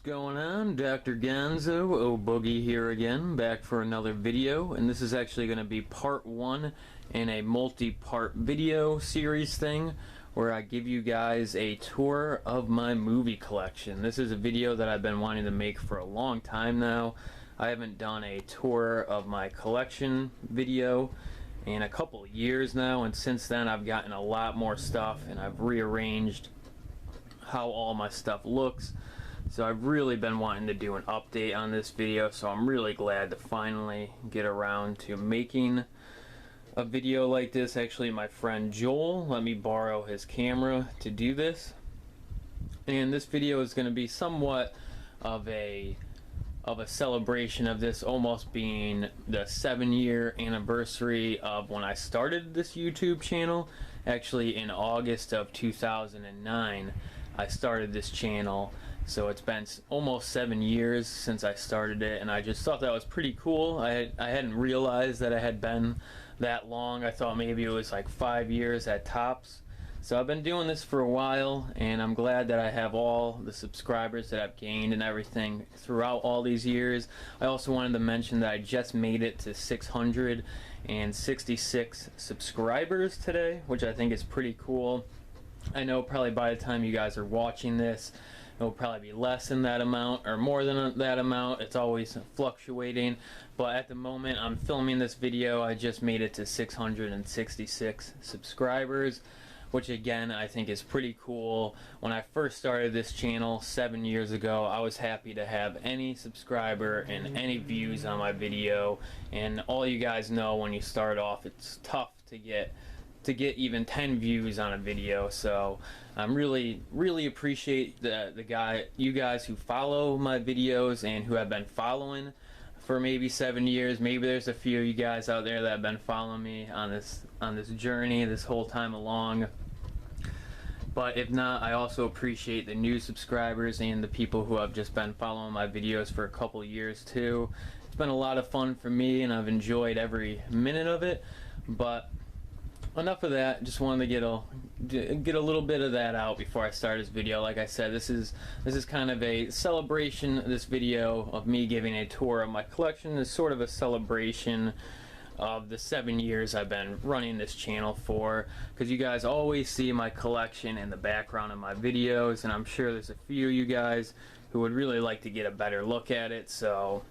going on? Dr. Gonzo, Boogie here again, back for another video, and this is actually going to be part one in a multi-part video series thing where I give you guys a tour of my movie collection. This is a video that I've been wanting to make for a long time now. I haven't done a tour of my collection video in a couple of years now, and since then I've gotten a lot more stuff and I've rearranged how all my stuff looks. So I've really been wanting to do an update on this video, so I'm really glad to finally get around to making a video like this. Actually, my friend Joel let me borrow his camera to do this, and this video is going to be somewhat of a celebration of this almost being the 7-year anniversary of when I started this YouTube channel. Actually, in August of 2009 I started this channel, so it's been almost 7 years since I started it, and I just thought that was pretty cool. I hadn't realized that it had been that long. I thought maybe it was like 5 years at tops. So I've been doing this for a while, and I'm glad that I have all the subscribers that I've gained and everything throughout all these years. I also wanted to mention that I just made it to 666 subscribers today, which I think is pretty cool. I know probably by the time you guys are watching this, it will probably be less than that amount or more than that amount. It's always fluctuating, but at the moment I'm filming this video, I just made it to 666 subscribers, which again I think is pretty cool. When I first started this channel 7 years ago, I was happy to have any subscriber and any views on my video, and all you guys know, when you start off it's tough to get even 10 views on a video. So I'm really appreciate you guys who follow my videos and who have been following for maybe 7 years. Maybe there's a few of you guys out there that have been following me on this journey this whole time along. But if not, I also appreciate the new subscribers and the people who have just been following my videos for a couple years too. It's been a lot of fun for me, and I've enjoyed every minute of it. But enough of that. Just wanted to get a little bit of that out before I start this video. Like I said, this is kind of a celebration. This video of me giving a tour of my collection is sort of a celebration of the 7 years I've been running this channel for, because you guys always see my collection in the background of my videos, and I'm sure there's a few of you guys who would really like to get a better look at it. So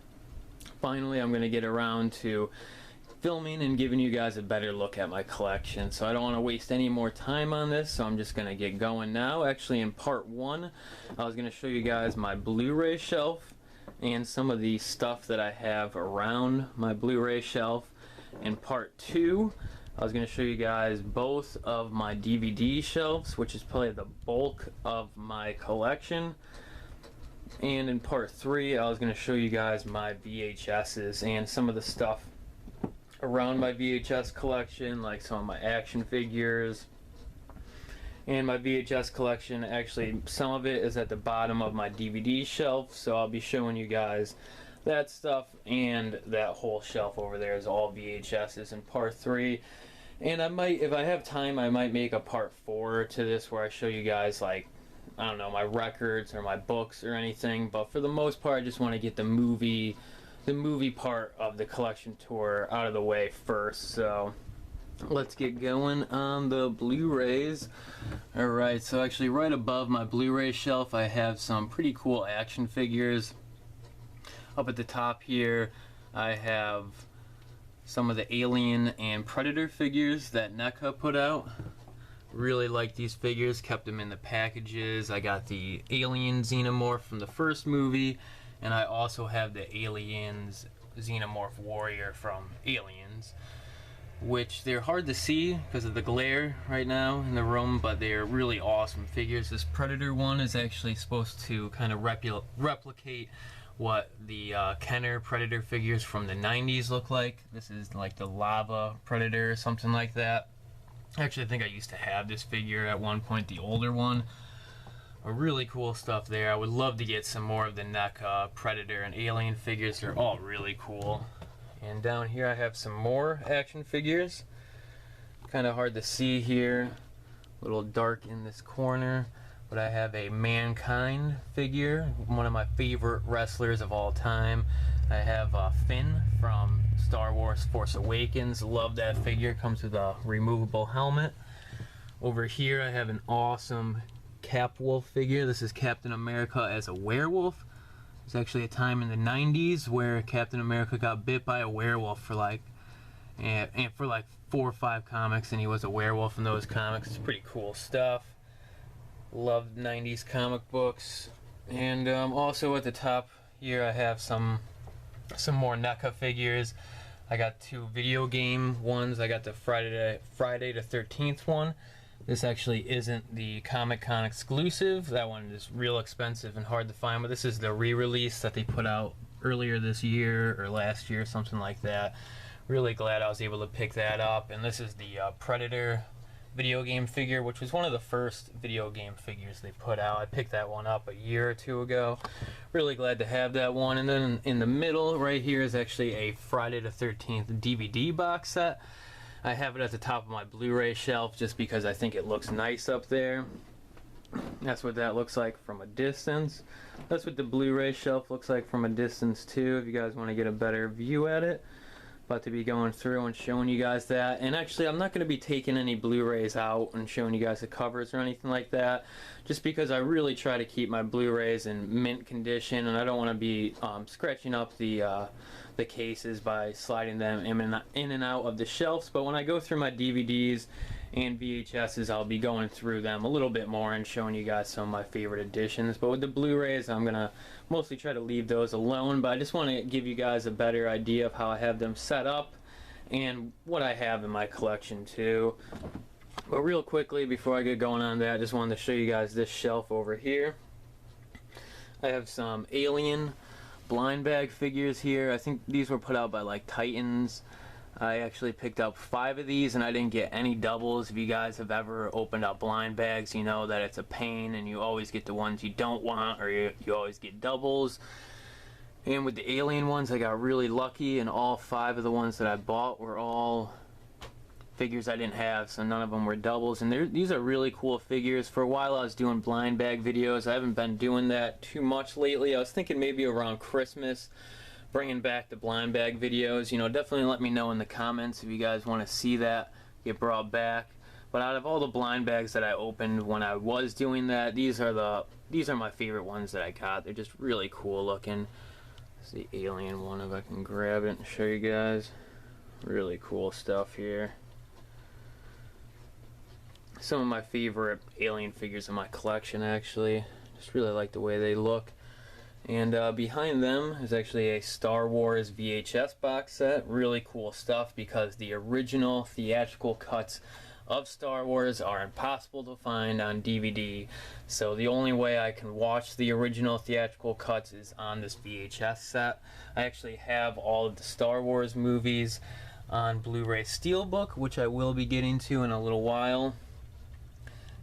finally I'm going to get around to filming and giving you guys a better look at my collection. So I don't want to waste any more time on this, so I'm just going to get going now. Actually, in part one I was going to show you guys my Blu-ray shelf and some of the stuff that I have around my Blu-ray shelf. In part two I was going to show you guys both of my DVD shelves, which is probably the bulk of my collection. And in part three I was going to show you guys my VHSs and some of the stuff around my VHS collection, like some of my action figures and my VHS collection. Actually, some of it is at the bottom of my DVD shelf, so I'll be showing you guys that stuff, and that whole shelf over there is all VHSs in part three. And I might, if I have time, I might make a part four to this where I show you guys, like, I don't know, my records or my books or anything. But for the most part, I just want to get the movie part of the collection tour out of the way first. So let's get going on the Blu-rays. Alright, so actually right above my Blu-ray shelf I have some pretty cool action figures. Up at the top here I have some of the Alien and Predator figures that NECA put out. Really like these figures, kept them in the packages. I got the Alien Xenomorph from the first movie, and I also have the Aliens Xenomorph Warrior from Aliens, which they're hard to see because of the glare right now in the room, but they're really awesome figures. This Predator one is actually supposed to kind of replicate what the Kenner Predator figures from the 90s look like. This is like the Lava Predator or something like that. Actually, I think I used to have this figure at one point, the older one. Really cool stuff there. I would love to get some more of the NECA Predator and Alien figures. They're all really cool. And down here I have some more action figures. Kind of hard to see here. A little dark in this corner. But I have a Mankind figure, one of my favorite wrestlers of all time. I have Finn from Star Wars Force Awakens. Love that figure. Comes with a removable helmet. Over here I have an awesome Capwolf figure. This is Captain America as a werewolf. There's actually a time in the 90s where Captain America got bit by a werewolf for like 4 or 5 comics, and he was a werewolf in those comics. It's pretty cool stuff. Love 90s comic books. And also at the top here I have some more NECA figures. I got 2 video game ones. I got the Friday the 13th one. This actually isn't the Comic-Con exclusive. That one is real expensive and hard to find, but this is the re-release that they put out earlier this year or last year, something like that. Really glad I was able to pick that up. And this is the Predator video game figure, which was one of the first video game figures they put out. I picked that one up a year or 2 ago. Really glad to have that one. And then in the middle right here is actually a Friday the 13th DVD box set. I have it at the top of my Blu-ray shelf just because I think it looks nice up there. That's what that looks like from a distance. That's what the Blu-ray shelf looks like from a distance too, if you guys want to get a better view at it. About to be going through and showing you guys that. And actually I'm not going to be taking any Blu-rays out and showing you guys the covers or anything like that, just because I really try to keep my Blu-rays in mint condition, and I don't want to be scratching up the cases by sliding them in and out of the shelves. But when I go through my DVDs and VHSs, I'll be going through them a little bit more and showing you guys some of my favorite editions. But with the Blu-rays, I'm gonna mostly try to leave those alone, but I just want to give you guys a better idea of how I have them set up and what I have in my collection too. But real quickly before I get going on that, I just wanted to show you guys this shelf over here. I have some Alien blind bag figures here. I think these were put out by like Titans. I actually picked up 5 of these and I didn't get any doubles. If you guys have ever opened up blind bags, you know that it's a pain and you always get the ones you don't want, or you always get doubles. And with the Alien ones, I got really lucky, and all 5 of the ones that I bought were all figures I didn't have, so none of them were doubles. And these are really cool figures. For a while I was doing blind bag videos. I haven't been doing that too much lately. I was thinking maybe around Christmas bringing back the blind bag videos. You know, definitely let me know in the comments if you guys want to see that get brought back. But out of all the blind bags that I opened when I was doing that, these are my favorite ones that I got. They're just really cool looking. It's the Alien one, if I can grab it and show you guys. Really cool stuff here. Some of my favorite Alien figures in my collection, actually. Just really like the way they look. And behind them is actually a Star Wars VHS box set. Really cool stuff, because the original theatrical cuts of Star Wars are impossible to find on DVD. So the only way I can watch the original theatrical cuts is on this VHS set. I actually have all of the Star Wars movies on Blu-ray Steelbook, which I will be getting to in a little while.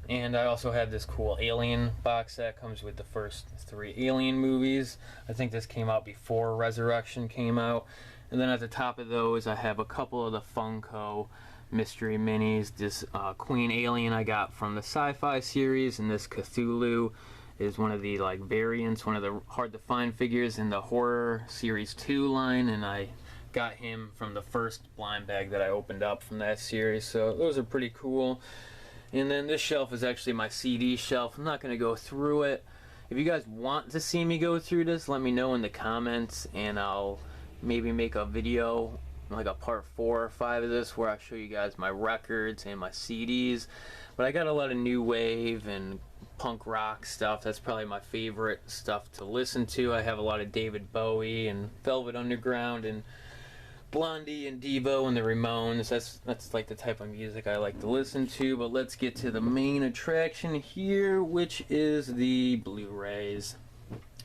And I also have this cool Alien box set. Comes with the first 3 Alien movies. I think this came out before Resurrection came out. And then at the top of those, I have a couple of the Funko mystery minis. This Queen Alien I got from the Sci-Fi series, and this Cthulhu is one of the like variants, one of the hard to find figures in the Horror Series 2 line, and I got him from the first blind bag that I opened up from that series. So those are pretty cool. And then this shelf is actually my CD shelf. I'm not going to go through it. If you guys want to see me go through this, let me know in the comments, and I'll maybe make a video, like a part 4 or 5 of this, where I show you guys my records and my CDs. But I got a lot of new wave and punk rock stuff. That's probably my favorite stuff to listen to. I have a lot of David Bowie and Velvet Underground and Blondie and Devo and the Ramones. That's like the type of music I like to listen to. But let's get to the main attraction here, which is the Blu-rays.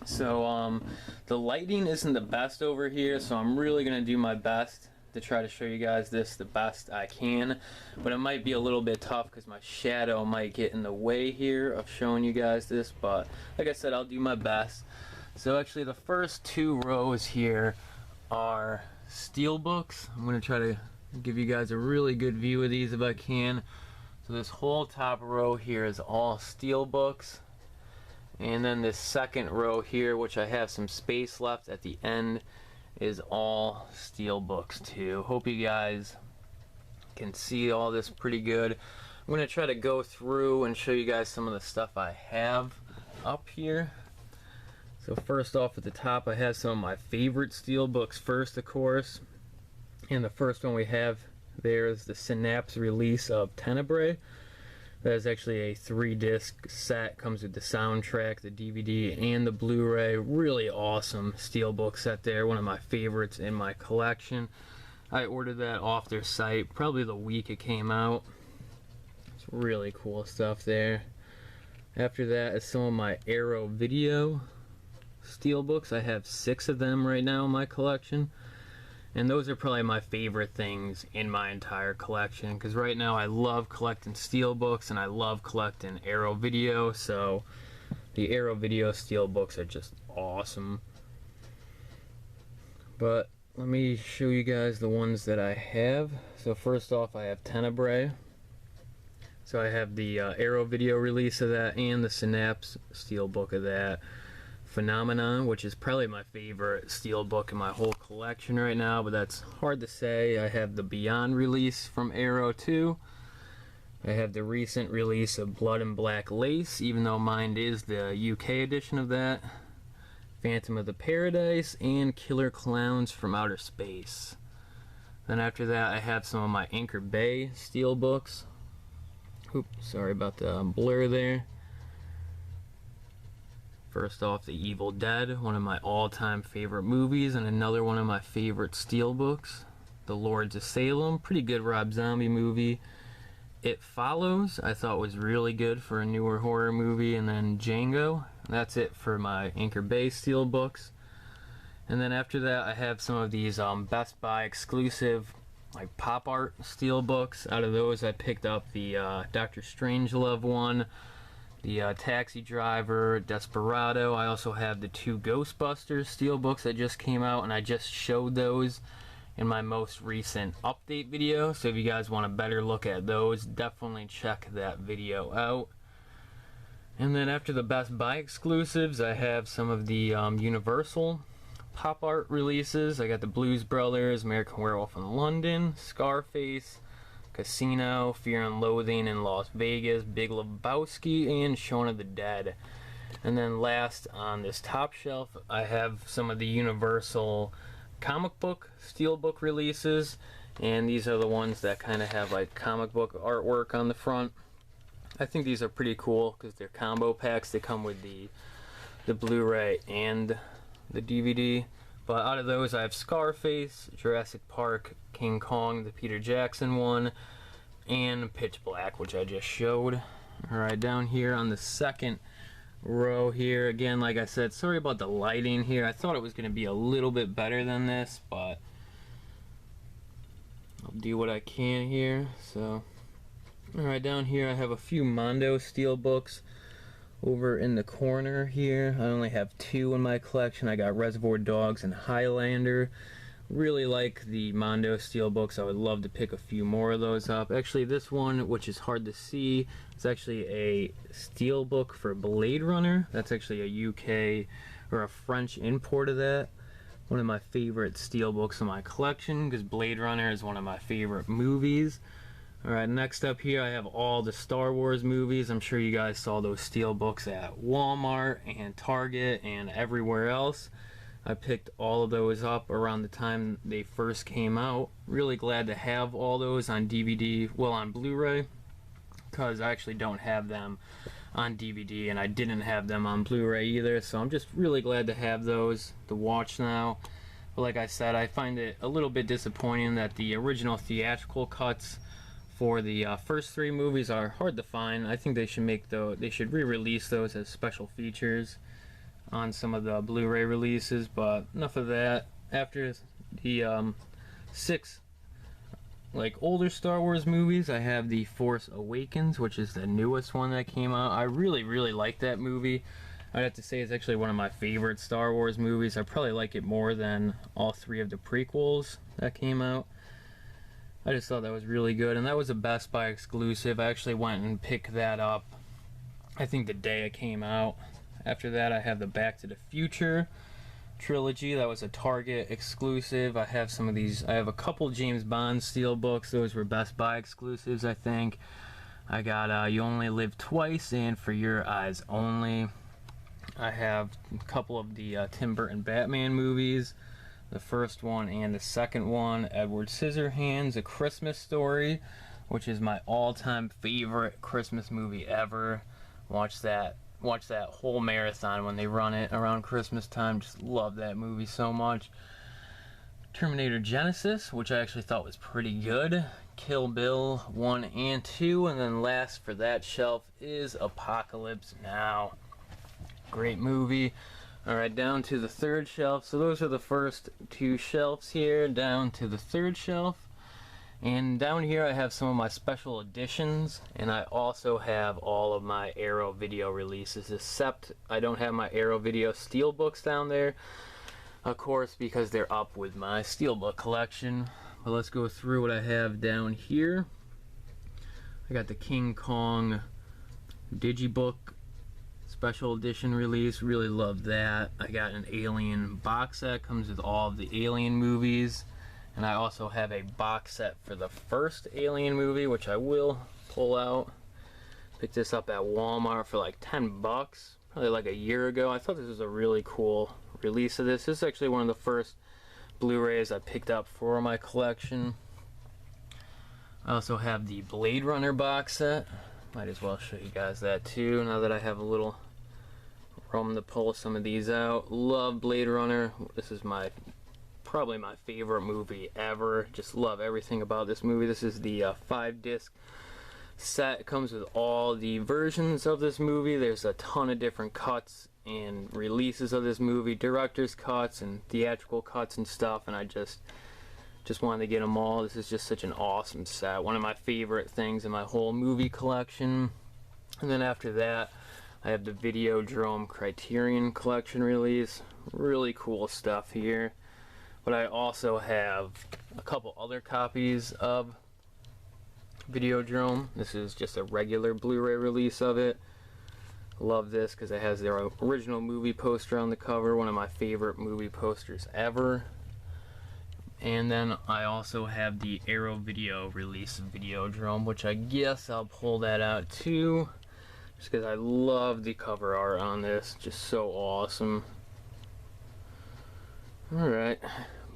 So the lighting isn't the best over here, so I'm really gonna do my best to try to show you guys this the best I can, but it might be a little bit tough because my shadow might get in the way here of showing you guys this. But like I said, I'll do my best. So actually the first 2 rows here are Steelbooks. I'm going to try to give you guys a really good view of these if I can. So this whole top row here is all Steelbooks. And then this second row here, which I have some space left at the end, is all steel books too. Hope you guys can see all this pretty good. I'm going to try to go through and show you guys some of the stuff I have up here. So first off at the top, I have some of my favorite steel books first, of course. And the first one we have there is the Synapse release of Tenebrae. That is actually a 3-disc set, comes with the soundtrack, the DVD, and the Blu-ray. Really awesome steelbook set there, one of my favorites in my collection. I ordered that off their site probably the week it came out. It's really cool stuff there. After that is some of my Arrow Video steelbooks. I have 6 of them right now in my collection. And those are probably my favorite things in my entire collection, because right now I love collecting steelbooks and I love collecting Arrow Video, so the Arrow Video steelbooks are just awesome. But let me show you guys the ones that I have. So first off, I have Tenebrae. So I have the Arrow Video release of that and the Synapse steelbook of that. Phenomenon, which is probably my favorite steelbook in my whole collection right now, but that's hard to say. I have the Beyond release from Arrow 2. I have the recent release of Blood and Black Lace, even though mine is the UK edition of that. Phantom of the Paradise, and Killer Clowns from Outer Space. Then after that, I have some of my Anchor Bay steelbooks. Oops, sorry about the blur there. First off, The Evil Dead, one of my all-time favorite movies, and another one of my favorite steelbooks. The Lords of Salem, pretty good Rob Zombie movie. It Follows, I thought was really good for a newer horror movie, and then Django. That's it for my Anchor Bay steelbooks. And then after that, I have some of these Best Buy exclusive, like pop art steelbooks. Out of those, I picked up the Dr. Strangelove one, the Taxi Driver, Desperado. I also have the 2 Ghostbusters steelbooks that just came out, and I just showed those in my most recent update video. So if you guys want a better look at those, definitely check that video out. And then after the Best Buy exclusives, I have some of the Universal pop art releases. I got the Blues Brothers, American Werewolf in London, Scarface, Casino, Fear and Loathing in Las Vegas, Big Lebowski, and Shaun of the Dead. And then last on this top shelf, I have some of the Universal comic book steelbook releases, and these are the ones that kind of have like comic book artwork on the front. I think these are pretty cool because they're combo packs. They come with the Blu-ray and the DVD. But out of those, I have Scarface, Jurassic Park, King Kong, the Peter Jackson one, and Pitch Black, which I just showed. Alright, down here on the second row here, again, like I said, sorry about the lighting here. I thought it was going to be a little bit better than this, but I'll do what I can here. So, alright, down here I have a few Mondo steelbooks. Over in the corner here, I only have 2 in my collection. I got Reservoir Dogs and Highlander. Really like the Mondo steelbooks. I would love to pick a few more of those up. Actually, this one, which is hard to see, is actually a steelbook for Blade Runner. That's actually a UK or a French import of that. One of my favorite steelbooks in my collection, because Blade Runner is one of my favorite movies. Alright, next up here I have all the Star Wars movies. I'm sure you guys saw those steelbooks at Walmart and Target and everywhere else. I picked all of those up around the time they first came out. Really glad to have all those on DVD, well, on Blu-ray, because I actually don't have them on DVD, and I didn't have them on Blu-ray either, so I'm just really glad to have those to watch now. But like I said, I find it a little bit disappointing that the original theatrical cuts for the first 3 movies are hard to find. I think they should re-release those as special features on some of the Blu-ray releases. But enough of that. After the 6 like older Star Wars movies, I have The Force Awakens, which is the newest one that came out. I really like that movie. I'd have to say it's actually one of my favorite Star Wars movies. I probably like it more than all 3 of the prequels that came out. I just thought that was really good, and that was a Best Buy exclusive. I actually went and picked that up, I think the day it came out, After that, I have the Back to the Future trilogy. That was a Target exclusive. I have some of these. I have a couple James Bond steelbooks. Those were Best Buy exclusives, I think. I got You Only Live Twice and For Your Eyes Only. I have a couple of the Tim Burton Batman movies. The first one and the second one. Edward Scissorhands, A Christmas Story, which is my all-time favorite Christmas movie ever. Watch that whole marathon when they run it around Christmas time. Just love that movie so much. Terminator Genesis, which I actually thought was pretty good. Kill Bill 1 and 2, and then last for that shelf is Apocalypse Now. Great movie. Alright, down to the third shelf. So those are the first two shelves here. Down to the third shelf. And down here I have some of my special editions, and I also have all of my Arrow video releases, except I don't have my Arrow video steelbooks down there, of course, because they're up with my steelbook collection. But let's go through what I have down here. I got the King Kong Digibook special edition release. Really love that. I got an Alien box set, comes with all of the Alien movies. And I also have a box set for the first Alien movie, which I will pull out. Picked this up at Walmart for like 10 bucks, probably like a year ago. I thought this was a really cool release of this. This is actually one of the first Blu-rays I picked up for my collection. I also have the Blade Runner box set. Might as well show you guys that too, now that I have a little room to pull some of these out. Love Blade Runner. This is probably my favorite movie ever. Just love everything about this movie. This is the 5-disc set. It comes with all the versions of this movie. There's a ton of different cuts and releases of this movie, director's cuts and theatrical cuts and stuff, and I just wanted to get them all. This is just such an awesome set. One of my favorite things in my whole movie collection. And then after that, I have the Videodrome Criterion Collection release. Really cool stuff here. But I also have a couple other copies of Videodrome. This is just a regular Blu-ray release of it. Love this because it has their original movie poster on the cover. One of my favorite movie posters ever. And then I also have the Arrow Video release of Videodrome, which I guess I'll pull that out too. Just because I love the cover art on this. Just so awesome. Alright,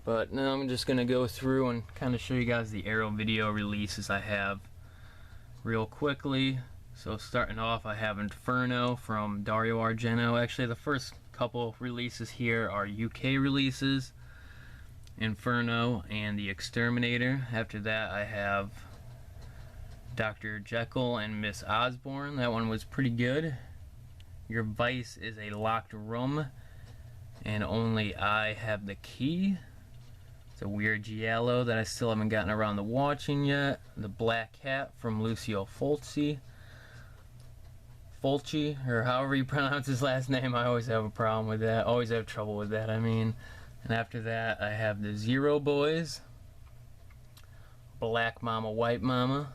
but now I'm just going to go through and kind of show you guys the Arrow video releases I have real quickly. So starting off, I have Inferno from Dario Argento. Actually, the first couple releases here are UK releases. Inferno and The Exterminator. After that, I have Dr. Jekyll and Miss Osborne. That one was pretty good. Your Vice is a Locked Room, and Only I Have the Key. It's a weird giallo that I still haven't gotten around to watching yet. The Black Cat from Lucio Fulci, or however you pronounce his last name. I always have a problem with that. Always have trouble with that, I mean. And after that, I have the Zero Boys, Black Mama, White Mama,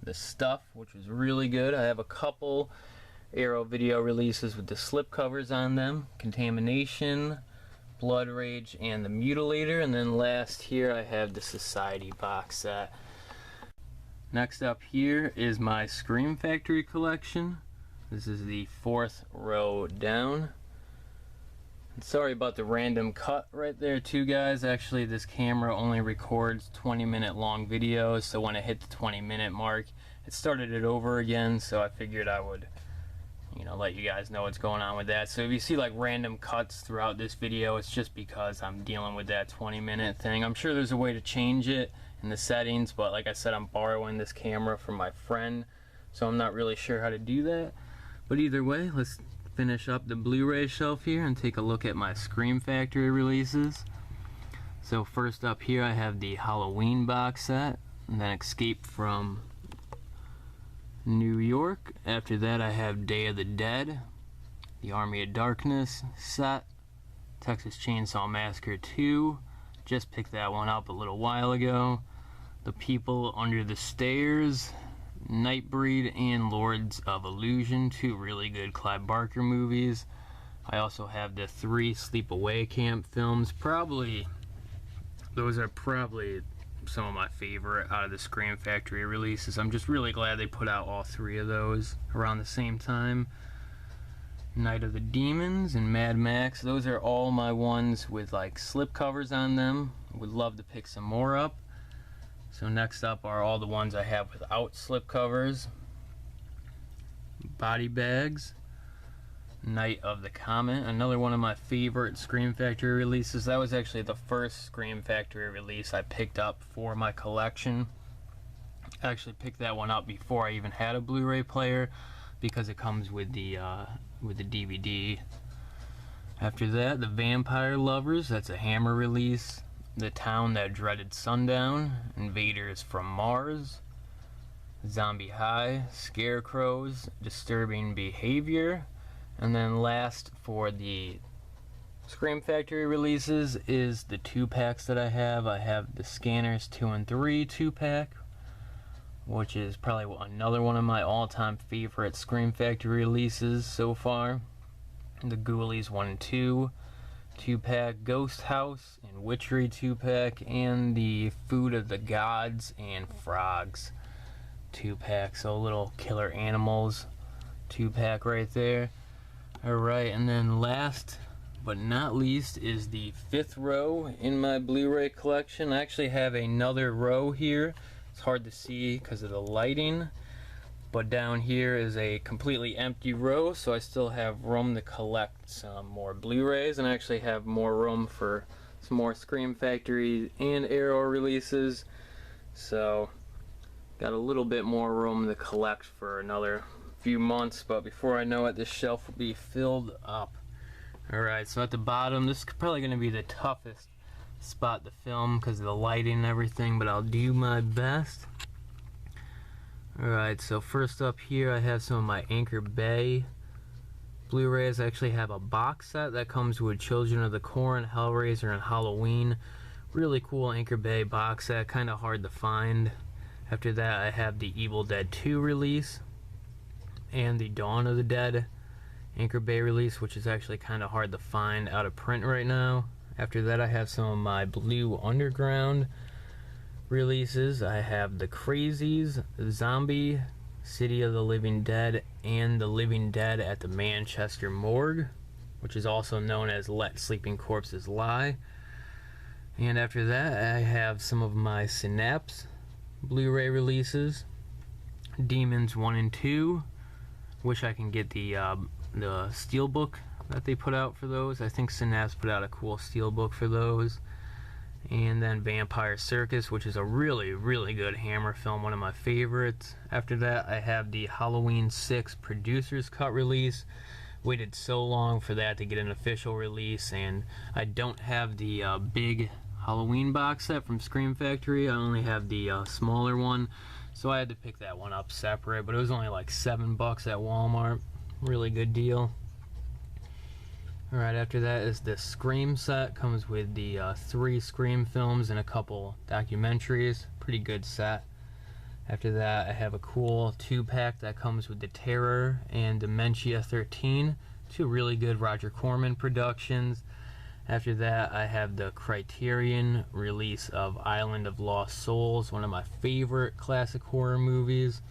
The Stuff, which was really good. I have a couple Arrow video releases with the slipcovers on them. Contamination, Blood Rage, and The Mutilator. And then last here I have the Society box set. Next up here is my Scream Factory collection. This is the 4th row down. And sorry about the random cut right there too, guys. Actually, this camera only records 20-minute long videos, so when it hit the 20-minute mark, it started it over again, so I figured I would let you guys know what's going on with that. So if you see like random cuts throughout this video, it's just because I'm dealing with that 20-minute thing. I'm sure there's a way to change it in the settings, but like I said, I'm borrowing this camera from my friend, so I'm not really sure how to do that. But either way, let's finish up the Blu-ray shelf here and take a look at my Scream Factory releases. So first up here I have the Halloween box set, and then Escape from New York. After that I have Day of the Dead, the Army of Darkness set, Texas Chainsaw Massacre 2, just picked that one up a little while ago. The People Under the Stairs, Nightbreed and Lords of Illusion, two really good Clive Barker movies. I also have the 3 Sleepaway Camp films. Those are probably some of my favorite out of the Scream Factory releases. I'm just really glad they put out all 3 of those around the same time. Night of the Demons and Mad Max, those are all my ones with like slip covers on them. Would love to pick some more up. So next up are all the ones I have without slip covers. Body Bags, Night of the Comet, another one of my favorite Scream Factory releases. That was actually the first Scream Factory release I picked up for my collection. I actually picked that one up before I even had a Blu-ray player because it comes with the DVD. After that, The Vampire Lovers, that's a Hammer release. The Town That Dreaded Sundown, Invaders from Mars, Zombie High, Scarecrows, Disturbing Behavior, and then last for the Scream Factory releases is the 2-packs that I have. I have the Scanners 2 and 3 2-pack, which is probably another one of my all-time favorite Scream Factory releases so far. The Ghoulies 1 and 2 2-pack, Ghost House and Witchery 2-pack, and the Food of the Gods and Frogs 2-pack. So little killer animals 2-pack right there. Alright, and then last but not least is the 5th row in my Blu-ray collection. I actually have another row here. It's hard to see because of the lighting, but down here is a completely empty row, so I still have room to collect some more Blu-rays, and I actually have more room for some more Scream Factory and Arrow releases, so got a little bit more room to collect for another few months, but before I know it, this shelf will be filled up. Alright, so at the bottom, this is probably going to be the toughest spot to film because of the lighting and everything, but I'll do my best. Alright, so first up here I have some of my Anchor Bay Blu-rays. I actually have a box set that comes with Children of the Corn, Hellraiser, and Halloween. Really cool Anchor Bay box set, kind of hard to find. After that I have the Evil Dead 2 release and the Dawn of the Dead Anchor Bay release, which is actually kind of hard to find out of print right now. After that I have some of my Blue Underground releases. I have The Crazies, Zombie, City of the Living Dead, and The Living Dead at the Manchester Morgue, which is also known as Let Sleeping Corpses Lie. And after that I have some of my Synapse Blu-ray releases. Demons 1 and 2. Wish I can get the steelbook that they put out for those. I think Synapse put out a cool steelbook for those. And then Vampire Circus, which is a really, really good Hammer film, one of my favorites. After that, I have the Halloween 6 Producer's Cut release. Waited so long for that to get an official release, and I don't have the big Halloween box set from Scream Factory. I only have the smaller one, so I had to pick that one up separate, but it was only like $7 at Walmart. Really good deal. Alright, after that is the Scream set. Comes with the 3 Scream films and a couple documentaries. Pretty good set. After that I have a cool 2-pack that comes with The Terror and Dementia 13. 2 really good Roger Corman productions. After that I have the Criterion release of Island of Lost Souls, one of my favorite classic horror movies.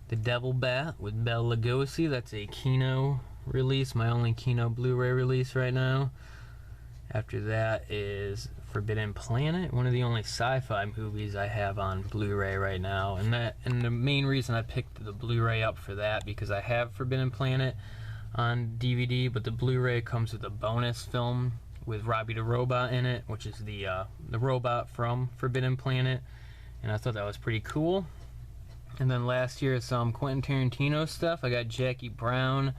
The Devil Bat with Bela Lugosi, that's a Kino release, my only Kino Blu-ray release right now. After that is Forbidden Planet, one of the only sci-fi movies I have on Blu-ray right now, and the main reason I picked the Blu-ray up for that, because I have Forbidden Planet on DVD, but the Blu-ray comes with a bonus film with Robbie the Robot in it, which is the robot from Forbidden Planet, and I thought that was pretty cool. And then last year some Quentin Tarantino stuff. I got Jackie Brown,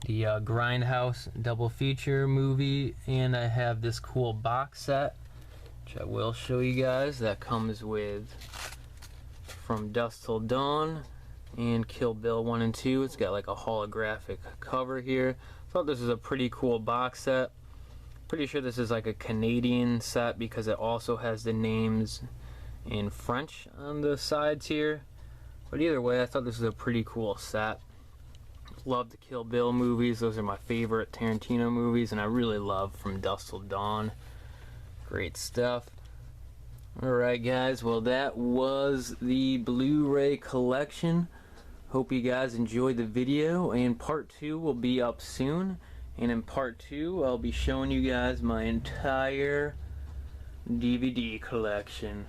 the Grindhouse double feature movie, and I have this cool box set, which I will show you guys, that comes with From Dusk Till Dawn and Kill Bill 1 and 2. It's got like a holographic cover here. Thought this was a pretty cool box set. Pretty sure this is like a Canadian set because it also has the names in French on the sides here, But either way, I thought this was a pretty cool set. Love the Kill Bill movies. Those are my favorite Tarantino movies, and I really love From Dusk Till Dawn. Great stuff. Alright guys, well that was the Blu-ray collection. Hope you guys enjoyed the video, and part 2 will be up soon. And in part 2, I'll be showing you guys my entire DVD collection.